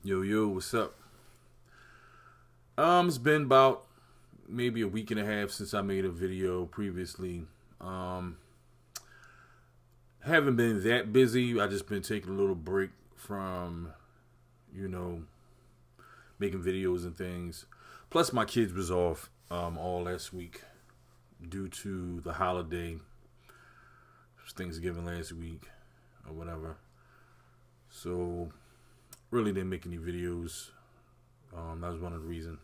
Yo, what's up? It's been about maybe a week and a half since I made a video previously. Um, haven't been that busy. I just been taking a little break from, you know, making videos and things. Plus, my kids was off all last week due to the holiday. It was Thanksgiving last week or whatever. So, really didn't make any videos. That was one of the reasons.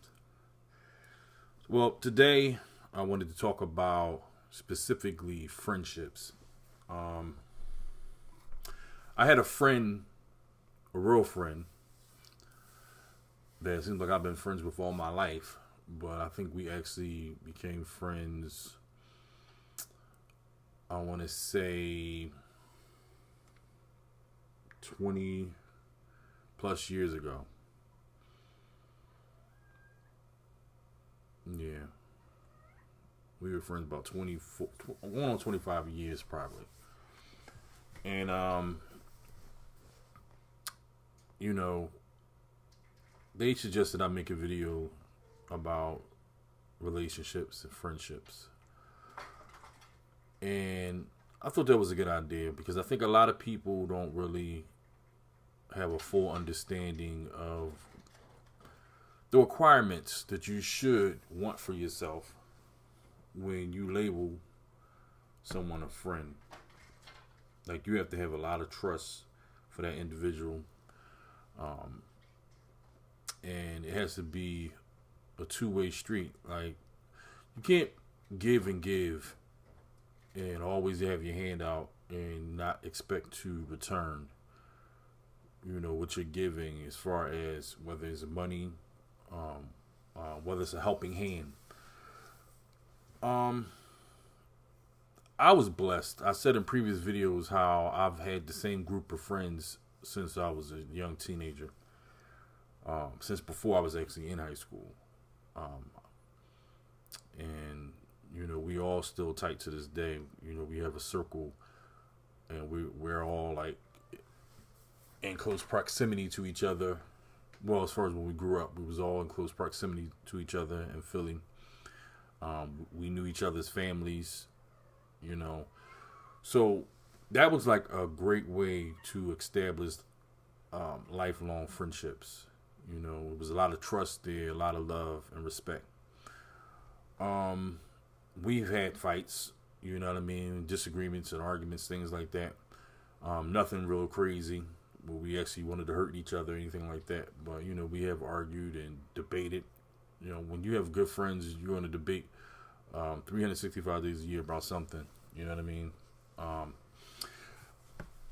Well, today I wanted to talk about specifically friendships. Um, I had a friend, a real friend, that it seems like I've been friends with all my life, but I think we actually became friends, I want to say 20 plus years ago. Yeah. We were friends about 24, going on 25 years probably. And, you know, they suggested I make a video about relationships and friendships. And I thought that was a good idea because I think a lot of people don't really have a full understanding of the requirements that you should want for yourself when you label someone a friend. Like, you have to have a lot of trust for that individual. Um, and it has to be a two-way street. Like, you can't give and always have your hand out and not expect to return, what you're giving, as far as whether it's money, whether it's a helping hand. I was blessed. I said in previous videos how I've had the same group of friends since I was a young teenager, since before I was actually in high school. And, we all still tight to this day. We have a circle, and we're all like in close proximity to each other. Well, as far as when we grew up, we was all in close proximity to each other in Philly. We knew each other's families, So that was like a great way to establish lifelong friendships. It was a lot of trust there, a lot of love and respect. We've had fights, disagreements and arguments, things like that. Nothing real crazy where we actually wanted to hurt each other or anything like that. But, we have argued and debated. When you have good friends, you're going to debate 365 days a year about something. You know what I mean?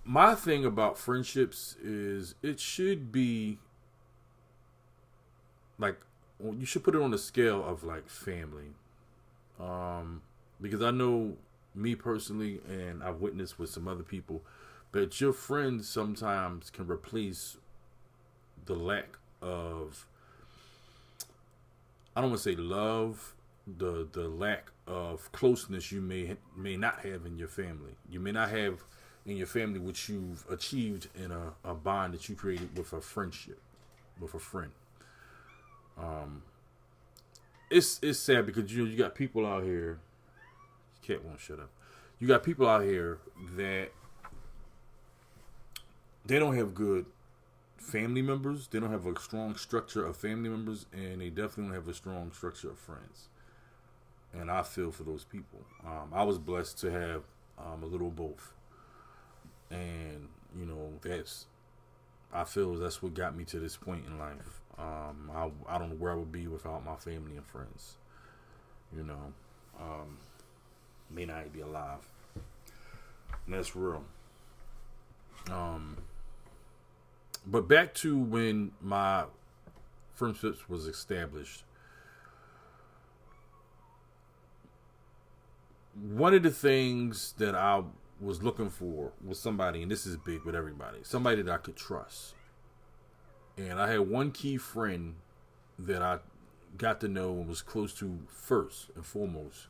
My thing about friendships is it should be like, you should put it on the scale of like family. Because I know me personally, and I've witnessed with some other people, that your friends sometimes can replace the lack of, I don't want to say love, the lack of closeness you may not have in your family. You may not have in your family what you've achieved in a bond that you created with a friendship, with a friend. It's sad because you got people out here. Cat won't shut up. You got people out here that they don't have good family members. They don't have a strong structure of family members, and they definitely don't have a strong structure of friends. And I feel for those people. I was blessed to have a little of both, and I feel that's what got me to this point in life. I don't know where I would be without my family and friends. May not be alive, and that's real. But back to when my friendships was established. One of the things that I was looking for was somebody, and this is big with everybody, somebody that I could trust. And I had one key friend that I got to know and was close to first and foremost.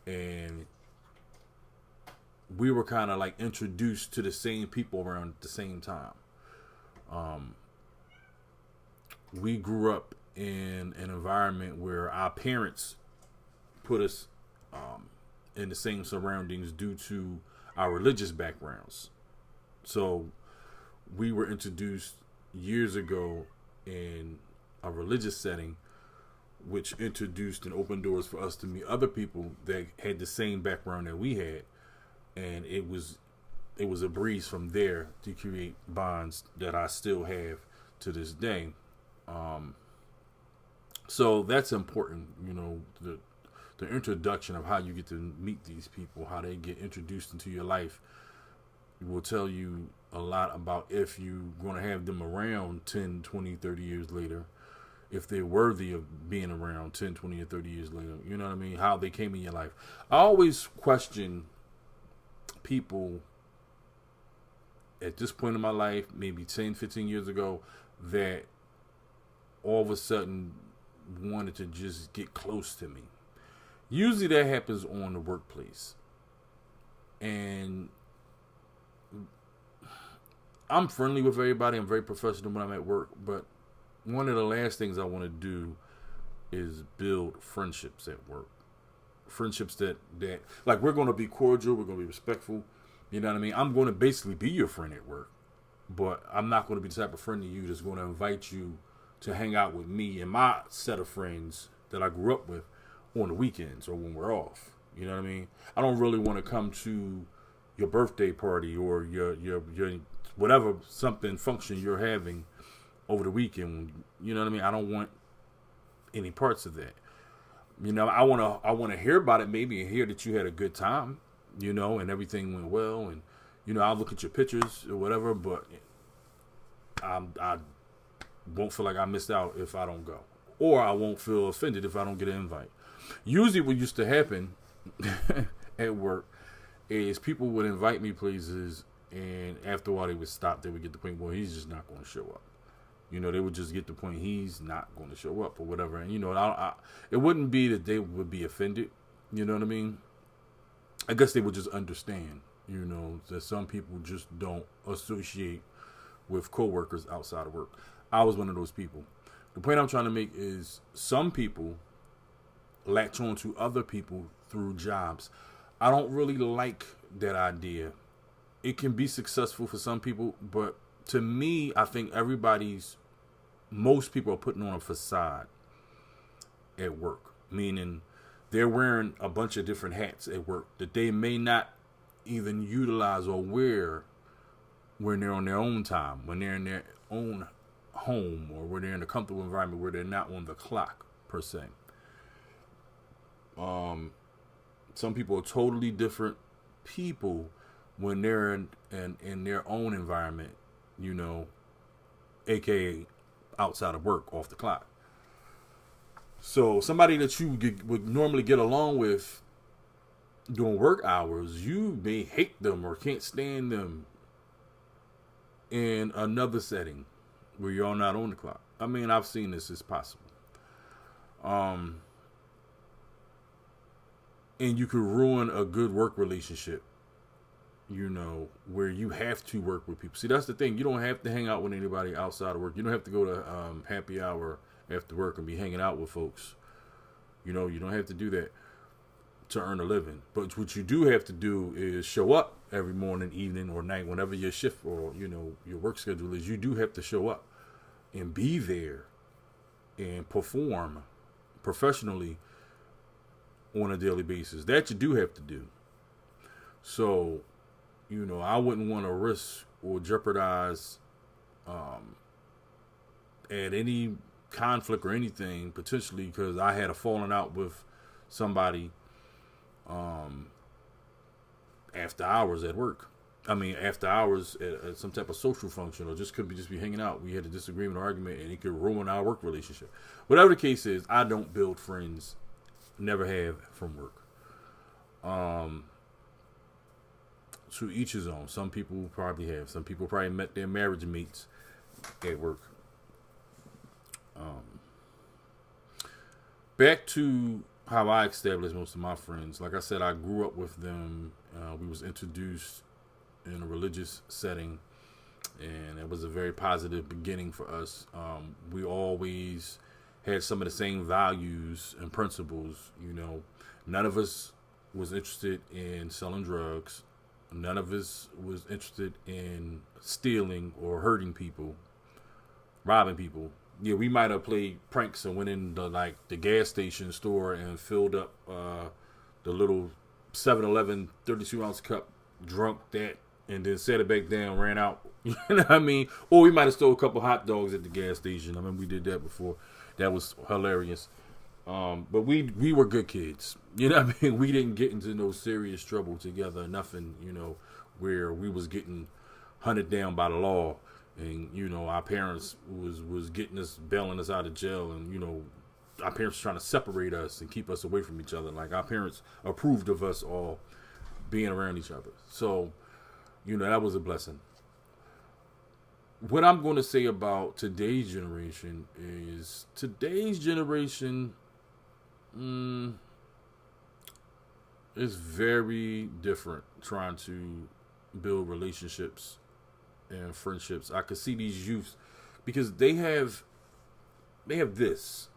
And we were kind of like introduced to the same people around at the same time. we grew up in an environment where our parents put us in the same surroundings due to our religious backgrounds. So we were introduced years ago in a religious setting, which introduced and opened doors for us to meet other people that had the same background that we had, and it was a breeze from there to create bonds that I still have to this day. So that's important, the introduction of how you get to meet these people, how they get introduced into your life, will tell you a lot about if you're going to have them around 10, 20, 30 years later, if they're worthy of being around 10, 20, or 30 years later. You know what I mean? How they came in your life. I always question people at this point in my life, maybe 10, 15 years ago, that all of a sudden wanted to just get close to me. Usually that happens on the workplace. And I'm friendly with everybody. I'm very professional when I'm at work. But one of the last things I want to do is build friendships at work. Friendships that like, we're going to be cordial. We're going to be respectful. You know what I mean? I'm going to basically be your friend at work. But I'm not going to be the type of friend to you that's going to invite you to hang out with me and my set of friends that I grew up with on the weekends or when we're off. You know what I mean? I don't really want to come to your birthday party or your whatever something function you're having over the weekend. You know what I mean? I don't want any parts of that. I want to hear about it maybe and hear that you had a good time, and everything went well, and I'll look at your pictures or whatever, but I won't feel like I missed out if I don't go, or I won't feel offended if I don't get an invite. Usually what used to happen at work is people would invite me places, and after a while they would stop. They would get the point, well, he's just not going to show up. They would just get the point, he's not going to show up or whatever. And, it wouldn't be that they would be offended. You know what I mean? I guess they would just understand, that some people just don't associate with coworkers outside of work. I was one of those people. The point I'm trying to make is some people latch on to other people through jobs. I don't really like that idea. It can be successful for some people, but to me, I think most people are putting on a facade at work, meaning they're wearing a bunch of different hats at work that they may not even utilize or wear when they're on their own time, when they're in their own home, or when they're in a comfortable environment where they're not on the clock per se. Some people are totally different people when they're in their own environment, aka outside of work, off the clock. So somebody that you would normally get along with during work hours, you may hate them or can't stand them in another setting where you're all not on the clock. I mean, I've seen this as possible. And you could ruin a good work relationship, where you have to work with people. See, that's the thing. You don't have to hang out with anybody outside of work. You don't have to go to happy hour after work and be hanging out with folks. You don't have to do that to earn a living. But what you do have to do is show up every morning, evening, or night, whenever your shift or, your work schedule is. You do have to show up and be there and perform professionally on a daily basis. That you do have to do. So, I wouldn't want to risk or jeopardize at any conflict or anything potentially because I had a falling out with somebody after hours at work. I mean, after hours at some type of social function, or just could be hanging out. We had a disagreement or argument, and it could ruin our work relationship. Whatever the case is, I don't build friends, never have, from work. To each his own. Some people probably have. Some people probably met their marriage mates at work. Back to how I established most of my friends. Like I said, I grew up with them. We was introduced in a religious setting. and it was a very positive beginning for us. We always had some of the same values and principles. You know, none of us was interested in selling drugs. None of us was interested in stealing or hurting people, robbing people. Yeah, we might have played pranks and went in the gas station store and filled up the little 7-Eleven 32-ounce cup, drunk that, and then set it back down, ran out. You know what I mean? Or we might have stole a couple hot dogs at the gas station. I mean, we did that before. That was hilarious. But we were good kids. You know what I mean? We didn't get into no serious trouble together. Nothing, you know, where we was getting hunted down by the law. And, you know, our parents was getting us, bailing us out of jail. And, you know, our parents trying to separate us and keep us away from each other. Like, our parents approved of us all being around each other. So, you know, that was a blessing. What I'm going to say about today's generation is is very different trying to build relationships and friendships. I could see these youths because they have this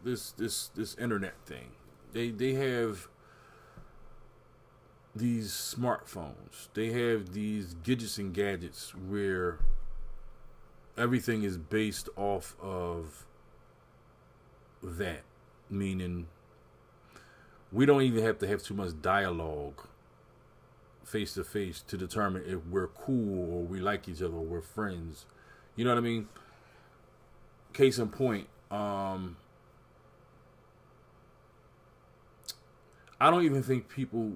internet thing. They have these smartphones. They have these gadgets and gadgets where everything is based off of that. Meaning, we don't even have to have too much dialogue face to face to determine if we're cool or we like each other or we're friends. You know what I mean? Case in point, I don't even think people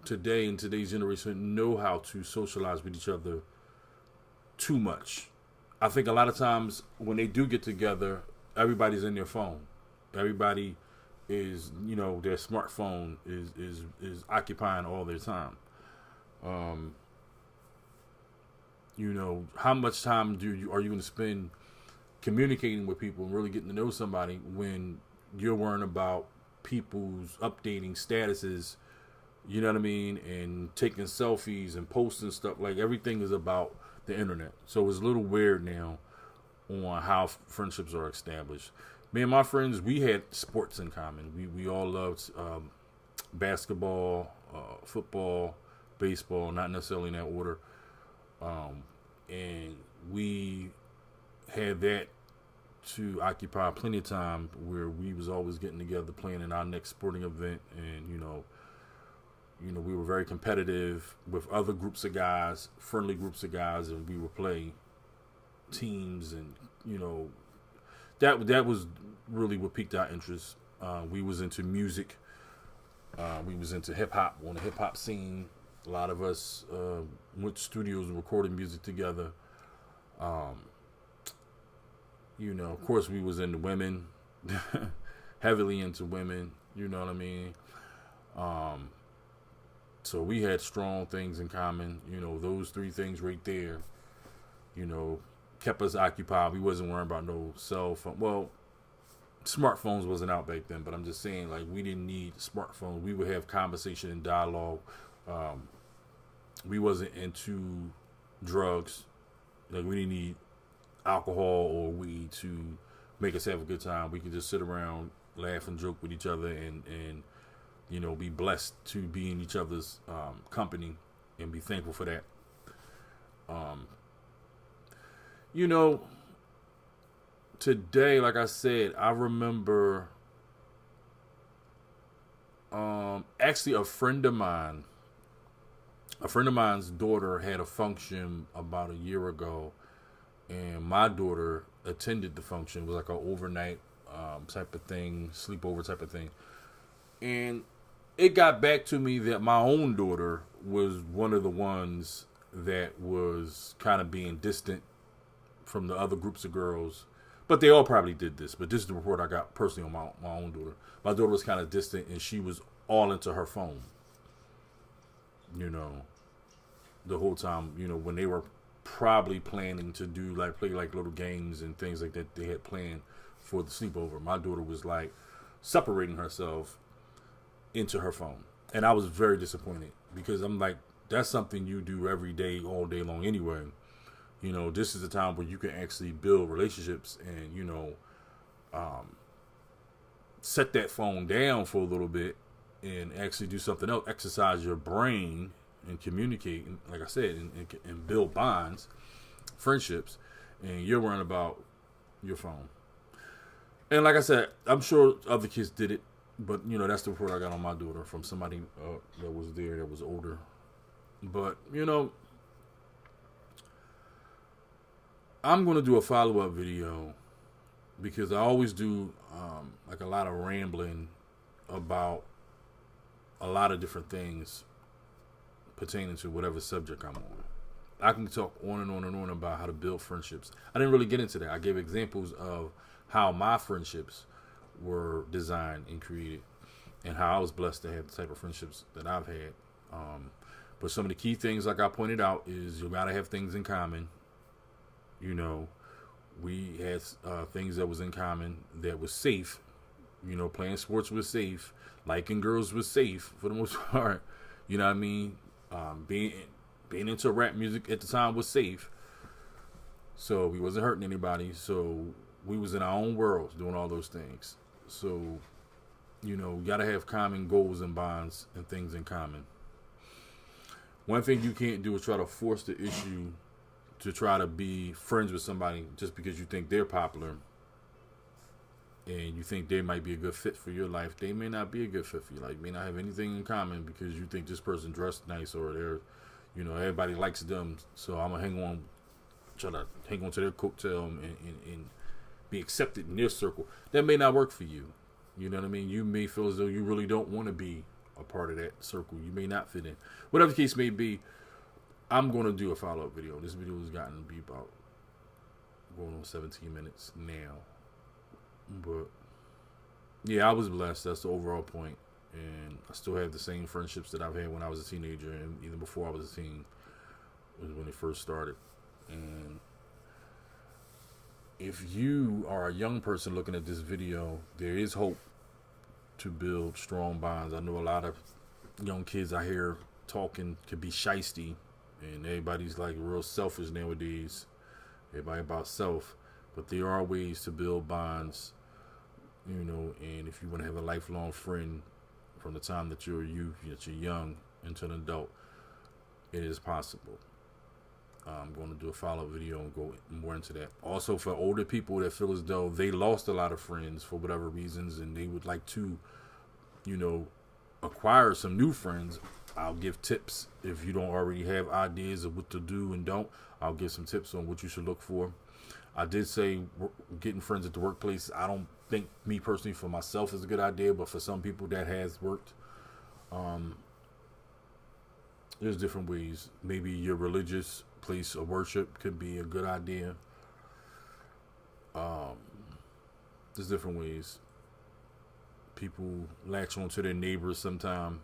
today in today's generation know how to socialize with each other too much. I think a lot of times when they do get together, everybody's in their phone. Everybody is, you know, their smartphone is occupying all their time. You know, how much time are you going to spend communicating with people and really getting to know somebody when you're worrying about people's updating statuses, you know what I mean, and taking selfies and posting stuff? Like, everything is about the internet. So it's a little weird now on how friendships are established. Me and my friends, we had sports in common. We all loved basketball, football, baseball, not necessarily in that order. And we had that to occupy plenty of time where we was always getting together, playing in our next sporting event. And, you know, we were very competitive with other groups of guys, friendly groups of guys, and we would play teams. And, you know, that was really what piqued our interest. We was into music. We was into hip hop, on the hip hop scene. A lot of us went to studios and recorded music together. You know, of course, we was into women, heavily into women. You know what I mean? So we had strong things in common. You know, those three things right there, you know, kept us occupied. We wasn't worrying about no cell phone. Well, smartphones wasn't out back then, but I'm just saying, like, we didn't need smartphones. We would have conversation and dialogue. We wasn't into drugs. Like, we didn't need alcohol or weed to make us have a good time. We could just sit around, laugh and joke with each other, and you know, be blessed to be in each other's company and be thankful for that. You know, today, like I said, I remember actually a friend of mine's daughter had a function about a year ago, and my daughter attended the function. It was like an overnight type of thing, sleepover type of thing. And it got back to me that my own daughter was one of the ones that was kind of being distant from the other groups of girls. But they all probably did this. But this is the report I got personally on my own daughter. My daughter was kind of distant, and she was all into her phone. You know, the whole time, you know, when they were probably planning to do, like, play like little games and things like that they had planned for the sleepover, my daughter was like separating herself into her phone. And I was very disappointed, because I'm like, that's something you do every day, all day long anyway. You know, this is a time where you can actually build relationships and, you know, set that phone down for a little bit and actually do something else. Exercise your brain and communicate, and, like I said, and build bonds, friendships, and you're worrying about your phone. And like I said, I'm sure other kids did it, but, you know, that's the report I got on my daughter from somebody that was there that was older. But, you know, I'm going to do a follow-up video because I always do like a lot of rambling about a lot of different things pertaining to whatever subject I'm on. I can talk on and on and on about how to build friendships. I didn't really get into that. I gave examples of how my friendships were designed and created and how I was blessed to have the type of friendships that I've had. But some of the key things, like I pointed out, is you got to have things in common. You know, we had things that was in common that was safe. You know, playing sports was safe. Liking girls was safe for the most part. You know what I mean? Being into rap music at the time was safe. So we wasn't hurting anybody. So we was in our own worlds doing all those things. So, you know, you got to have common goals and bonds and things in common. One thing you can't do is try to force the issue to try to be friends with somebody just because you think they're popular and you think they might be a good fit for your life. They may not be a good fit for your life. You may not have anything in common because you think this person dressed nice or they're, you know, everybody likes them. So I'm going to try to hang on to their coattail and be accepted in their circle. That may not work for you. You know what I mean? You may feel as though you really don't want to be a part of that circle. You may not fit in. Whatever the case may be, I'm going to do a follow-up video. This video has gotten to be about going on 17 minutes now. But, yeah, I was blessed. That's the overall point. And I still have the same friendships that I've had when I was a teenager and even before I was a teen was when it first started. And if you are a young person looking at this video, there is hope to build strong bonds. I know a lot of young kids I hear talking could be shiesty, and everybody's like real selfish nowadays. Everybody about self. But there are ways to build bonds, you know, and if you want to have a lifelong friend from the time that you're a youth, that you're young, into an adult, it is possible. I'm going to do a follow-up video and go more into that. Also, for older people that feel as though they lost a lot of friends for whatever reasons and they would like to, you know, acquire some new friends, I'll give tips. If you don't already have ideas of what to do and don't, I'll give some tips on what you should look for. I did say getting friends at the workplace. I don't think, me personally, for myself is a good idea, but for some people that has worked. There's different ways. Maybe your religious place of worship could be a good idea. There's different ways. People latch on to their neighbors sometime.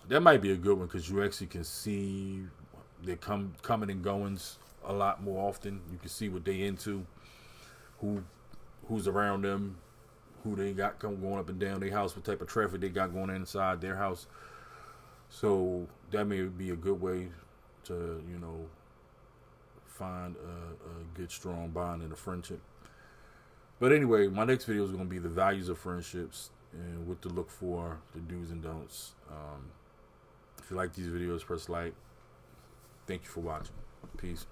That might be a good one because you actually can see their coming and goings a lot more often. You can see what they into, who's around them, who they got going up and down their house, what type of traffic they got going inside their house. So that may be a good way to, you know, find a good strong bond in a friendship. But anyway, my next video is going to be the values of friendships and what to look for, the do's and don'ts. If you like these videos, press like. Thank you for watching. Peace.